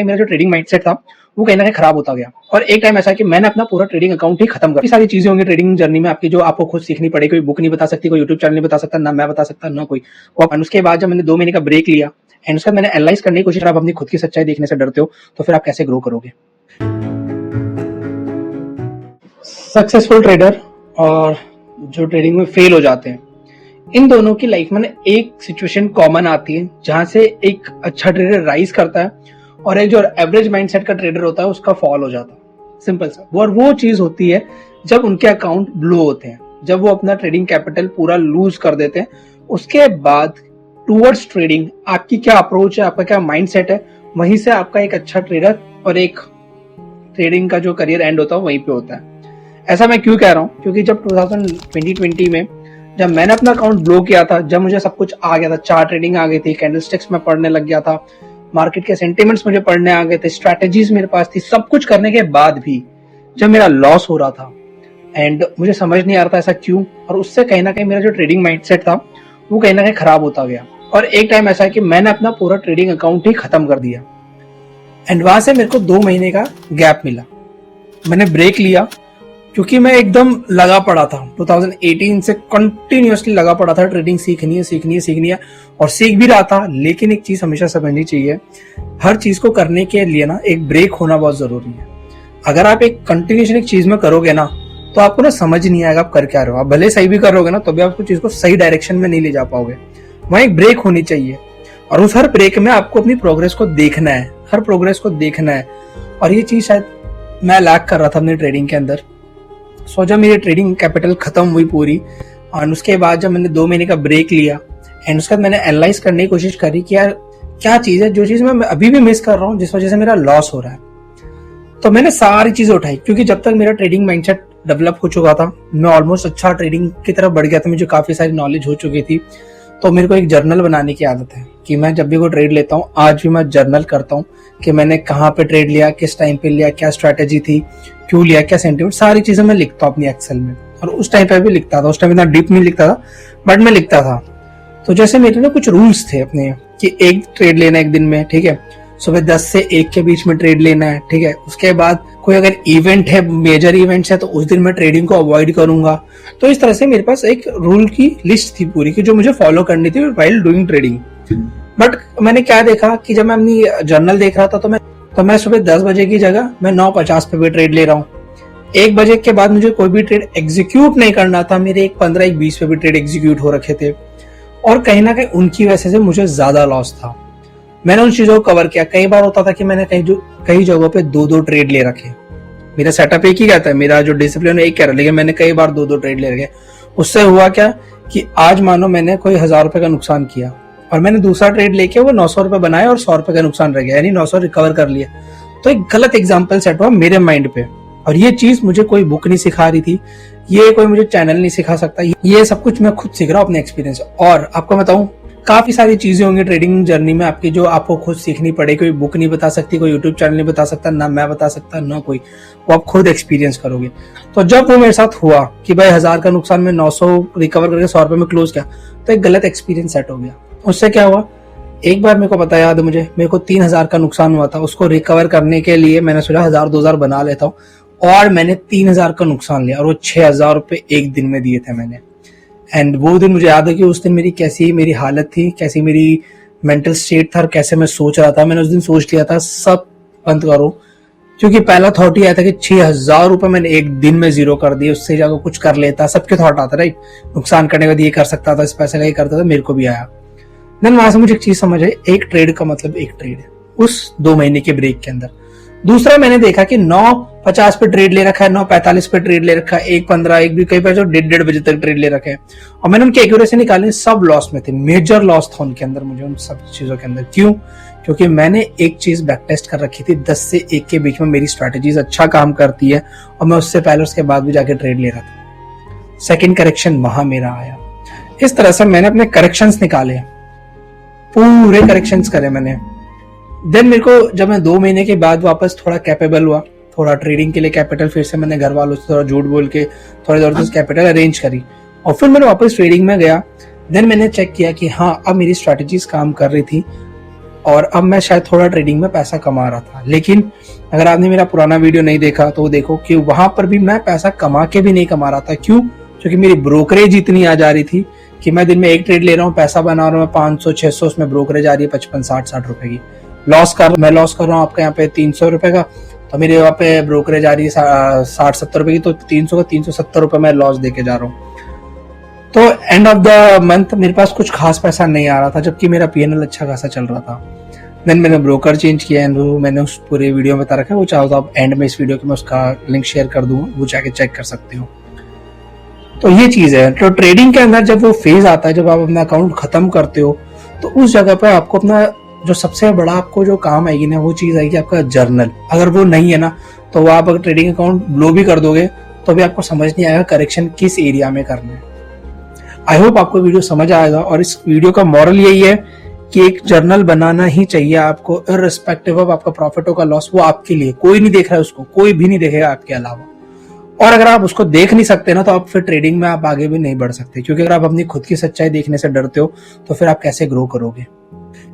मेरा जो trading mindset था वो कहीं ना कहीं खराब होता गया। और एक टाइम ऐसा कि मैंने अपना पूरा ट्रेडिंग अकाउंट ही खत्म कर। सारी चीजें होंगी ट्रेडिंग जर्नी में आपकी जो आपको खुद सीखनी पड़ेगी। कोई बुक नहीं बता सकती, कोई यूट्यूब चैनल नहीं बता सकता, ना मैं बता सकता, ना कोई। और उसके बाद जब मैंने 2 महीने का ब्रेक लिया एंड उसके बाद मैंने एनालाइज करने की कोशिश, आप अपनी खुद की सच्चाई देखने से डरते हो तो फिर आप कैसे ग्रो करोगे। सक्सेसफुल ट्रेडर और जो ट्रेडिंग में फेल हो जाते हैं, इन दोनों की लाइफ में एक सिचुएशन कॉमन आती है जहां से एक अच्छा ट्रेडर राइज करता है और एक जो एवरेज माइंडसेट का ट्रेडर होता है उसका फॉल हो जाता है। सिंपल सा। और वो चीज होती है जब उनके अकाउंट ब्लो होते हैं, जब वो अपना ट्रेडिंग कैपिटल पूरा लूज कर देते हैं। उसके बाद टूवर्ड्स ट्रेडिंग आपकी क्या अप्रोच है, आपका क्या माइंडसेट है, वहीं से आपका एक अच्छा ट्रेडर और एक ट्रेडिंग का जो करियर एंड होता है वहीं पे होता है। ऐसा मैं क्यों कह रहा हूँ, क्योंकि जब 2020 में जब मैंने अपना अकाउंट ब्लो किया था, जब मुझे सब कुछ आ गया था, चार्ट ट्रेडिंग आ गई थी, कैंडलस्टिक्स में पढ़ने लग गया था, मार्केट के सेंटिमेंट्स मुझे पढ़ने आ गए थे, स्ट्रैटेजीज मेरे पास थी, सब कुछ करने के बाद भी जब मेरा लॉस हो रहा था एंड मुझे समझ नहीं आ रहा था ऐसा क्यों, और उससे कहीं ना कहीं मेरा जो ट्रेडिंग माइंडसेट था वो कहीं ना कहीं खराब होता गया। और एक टाइम ऐसा है कि मैंने अपना पूरा ट्रेडिंग अकाउंट ही खत्म कर दिया एंड वहां से मेरे को 2 महीने का गैप मिला। मैंने ब्रेक लिया क्योंकि मैं एकदम लगा पड़ा था। 2018 से कंटिन्यूअसली लगा पड़ा था, ट्रेडिंग सीखनी है और सीख भी रहा था। लेकिन एक चीज हमेशा समझनी चाहिए, हर चीज को करने के लिए ना एक ब्रेक होना बहुत जरूरी है। अगर आप एक कंटिन्यूशन एक चीज में करोगे ना तो आपको ना समझ नहीं आएगा आप कर क्या रहे हो। आप भले सही भी करोगे ना तो भी आपको चीज को सही डायरेक्शन में नहीं ले जा पाओगे। वहां एक ब्रेक होनी चाहिए और उस हर ब्रेक में आपको अपनी प्रोग्रेस को देखना है, हर प्रोग्रेस को देखना है। और ये चीज शायद मैं लैक कर रहा था अपनी ट्रेडिंग के अंदर। सो जब मेरी ट्रेडिंग कैपिटल खत्म हुई पूरी और उसके बाद जब मैंने 2 महीने का ब्रेक लिया एंड उसके बाद मैंने एनालाइज करने की कोशिश करी कि यार क्या चीज है जो चीज मैं अभी भी मिस कर रहा हूँ, जिस वजह से मेरा लॉस हो रहा है। तो मैंने सारी चीजें उठाई, क्योंकि जब तक मेरा ट्रेडिंग माइंडसेट डेवलप हो चुका था, मैं ऑलमोस्ट अच्छा ट्रेडिंग की तरफ बढ़ गया था, मुझे काफी सारी नॉलेज हो चुकी थी। तो मेरे को एक जर्नल बनाने की आदत है कि मैं जब भी कोई ट्रेड लेता हूँ, आज भी मैं जर्नल करता हूँ कि मैंने कहाँ पे ट्रेड लिया, किस टाइम पे लिया, क्या स्ट्रैटेजी थी, क्यों लिया, क्या सेंटीमेंट, सारी चीजें मैं लिखता हूँ अपनी एक्सेल में। और उस टाइम पे भी लिखता था, उस टाइम इतना डीप नहीं लिखता था बट मैं लिखता था। तो जैसे मेरे ना कुछ रूल्स थे अपने कि एक ट्रेड लेना एक दिन में, ठीक है, सुबह 10 से 1 के बीच में ट्रेड लेना है, ठीक है। उसके बाद कोई अगर इवेंट है, मेजर इवेंट्स है, तो उस दिन मैं ट्रेडिंग को अवॉइड करूंगा। तो इस तरह से मेरे पास एक रूल की लिस्ट थी पूरी की जो मुझे फॉलो करनी थी व्हाइल डूइंग ट्रेडिंग। बट मैंने क्या देखा कि जब मैं अपनी जर्नल देख रहा था तो मैं सुबह 10 बजे की जगह मैं 9:50 पे भी ट्रेड ले रहा हूँ। 1 बजे के बाद मुझे कोई भी ट्रेड एग्जीक्यूट नहीं करना था, मेरे 1:15 1:20 पे भी ट्रेड एग्जीक्यूट हो रखे थे और कहीं ना कहीं उनकी वजह से मुझे ज्यादा लॉस था। मैंने उन चीजों को कवर किया। कई बार होता था कि मैंने कई जगहों पे 2-2 ट्रेड ले रखे। मेरा सेटअप एक ही कहता है, मेरा जो डिसिप्लिन एक कह रहा है, लेकिन मैंने कई बार 2-2 ट्रेड ले रखे। उससे हुआ क्या कि आज मानो मैंने कोई 1000 रुपए का नुकसान किया और मैंने दूसरा ट्रेड लेके वो 900 रुपए बनाया और 100 रुपए का नुकसान रह गया, यानी 900 रिकवर कर लिया। तो एक गलत एग्जाम्पल सेट हुआ मेरे माइंड पे। और ये चीज मुझे कोई बुक नहीं सिखा रही थी, ये कोई मुझे चैनल नहीं सिखा सकता, ये सब कुछ मैं खुद सीख रहा हूँ अपने एक्सपीरियंस। और आपको बताऊं, काफी सारी चीजें होंगी ट्रेडिंग जर्नी में आपकी जो आपको खुद सीखनी पड़ेगी। कोई बुक नहीं बता सकती, कोई यूट्यूब चैनल नहीं बता सकता, ना मैं बता सकता, ना कोई, वो आप खुद एक्सपीरियंस करोगे। तो जब वो मेरे साथ हुआ कि भाई 1000 का नुकसान में 900 रिकवर करके 100 रुपए में क्लोज किया, तो एक गलत एक्सपीरियंस सेट हो गया। उससे क्या हुआ, एक बार मेरे को पता याद है, मेरे को 3000 का नुकसान हुआ था। उसको रिकवर करने के लिए मैंने सोचा 1000-2000 बना लेता हूँ और मैंने 3000 का नुकसान लिया और वो 6000 रुपए एक दिन में दिए थे मैंने। एंड वो दिन मुझे याद है कि उस दिन मेरी हालत थी, कैसी मेरी मेंटल स्टेट था और कैसे मैं सोच रहा था। मैंने उस दिन सोच लिया था सब बंद करो, क्योंकि पहला थॉट ही आया था कि 6000 रुपए मैंने एक दिन में जीरो कर दिए, उससे जाकर कुछ कर लेता। सबके थॉट आता राइट, नुकसान करने के बाद ये कर सकता था, इस पैसे का ये करता था, मेरे को भी आया। देन वहां से मुझे एक चीज समझ आई, एक ट्रेड का मतलब एक ट्रेड है उस 2 महीने के ब्रेक के अंदर। दूसरा मैंने देखा कि 9:50 पे ट्रेड ले रखा है, 9:45 पे ट्रेड ले रखा है, 1:15 एक भी कई बार 1:30 बजे तक ट्रेड ले रखे हैं और मैंने उनकी एक्यूरेसी निकाली, सब लॉस में थे। मेजर लॉस था उनके अंदर मुझे, उन सब चीजों के अंदर। क्यों? क्योंकि मैंने एक चीज बैक टेस्ट कर रखी थी, 10 से 1 के बीच में मेरी स्ट्रैटेजीज अच्छा काम करती है और मैं उससे पहले उसके बाद भी जाके ट्रेड ले रहा था। सेकेंड करेक्शन वहां मेरा आया। इस तरह से मैंने अपने करेक्शंस निकाले, पूरे करेक्शंस करे मैंने। देन मेरे को जब मैं 2 महीने के बाद वापस थोड़ा कैपेबल हुआ, थोड़ा ट्रेडिंग के लिए कैपिटल फिर से मैंने घर वालों से थोड़ा झूठ बोल के थोड़ी जबरदस्त कैपिटल अरेंज करी और फिर मैंने वापस ट्रेडिंग में गया। देन मैंने चेक किया कि हाँ अब मेरी स्ट्रैटेजीज काम कर रही थी और अब मैं शायद थोड़ा ट्रेडिंग में पैसा कमा रहा था। लेकिन अगर आपने मेरा पुराना वीडियो नहीं देखा तो देखो कि वहां पर भी मैं पैसा कमा के भी नहीं कमा रहा था। क्यों? क्योंकि मेरी ब्रोकरेज इतनी आ जा रही थी कि मैं दिन में एक ट्रेड ले रहा हूँ, पैसा बना रहा हूँ 500-600, उसमें ब्रोकरेज आ रही है 55-60 रुपए की। लॉस कर रहा हूँ आपके यहाँ पे 300 रुपए का, तो मेरे यहाँ पे ब्रोकरेज आ रही है 60-70 रुपए की, तो 300 का 370 रुपए मैं लॉस देके जा रहा हूँ। तो एंड ऑफ द मंथ मेरे पास कुछ खास पैसा नहीं आ रहा था, जबकि मेरा पीएनएल अच्छा खासा चल रहा था। देन मैंने ब्रोकर चेंज किया एंड मैंने उस पूरे वीडियो में बता रखा है, वो चाहो तो आप एंड में इस वीडियो के मैं उसका लिंक शेयर कर दूंगा, वो जाके चेक कर सकते हो। तो ये चीज है। तो ट्रेडिंग के अंदर जब वो फेज आता है, जब आप अपना अकाउंट खत्म करते हो, तो उस जगह पर आपको अपना जो सबसे बड़ा आपको जो काम आएगी ना, वो चीज आएगी आपका जर्नल। अगर वो नहीं है ना, तो वो आप अगर ट्रेडिंग अकाउंट ब्लो भी कर दोगे तो भी आपको समझ नहीं आएगा करेक्शन किस एरिया में करना है। आई होप आपको वीडियो समझ आएगा, और इस वीडियो का मॉरल यही है कि एक जर्नल बनाना ही चाहिए आपको, इररिस्पेक्टिव ऑफ आपका प्रॉफिट हो का लॉस, वो आपके लिए कोई नहीं देख रहा है, उसको कोई भी नहीं देखेगा आपके अलावा। और अगर आप उसको देख नहीं सकते ना, तो आप फिर ट्रेडिंग में आप आगे भी नहीं बढ़ सकते, क्योंकि अगर आप अपनी खुद की सच्चाई देखने से डरते हो तो फिर आप कैसे ग्रो करोगे।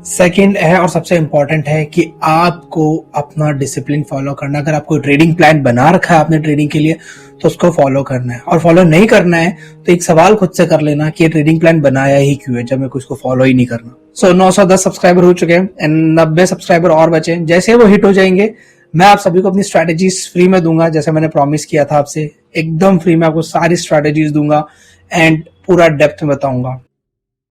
सेकंड है और सबसे इंपॉर्टेंट है कि आपको अपना डिसिप्लिन फॉलो करना। अगर आपको ट्रेडिंग प्लान बना रखा है आपने ट्रेडिंग के लिए, तो उसको फॉलो करना है। और फॉलो नहीं करना है तो एक सवाल खुद से कर लेना कि ये ट्रेडिंग प्लान बनाया ही क्यों है, जब मैं उसको फॉलो ही नहीं करना। सो 910 सब्सक्राइबर हो चुके हैं एंड 90 सब्सक्राइबर और बचे। जैसे वो हिट हो जाएंगे, मैं आप सभी को अपनी स्ट्रैटेजीज फ्री में दूंगा, जैसे मैंने प्रॉमिस किया था आपसे, एकदम फ्री में आपको सारी स्ट्रैटेजीज दूंगा एंड पूरा डेप्थ में बताऊंगा।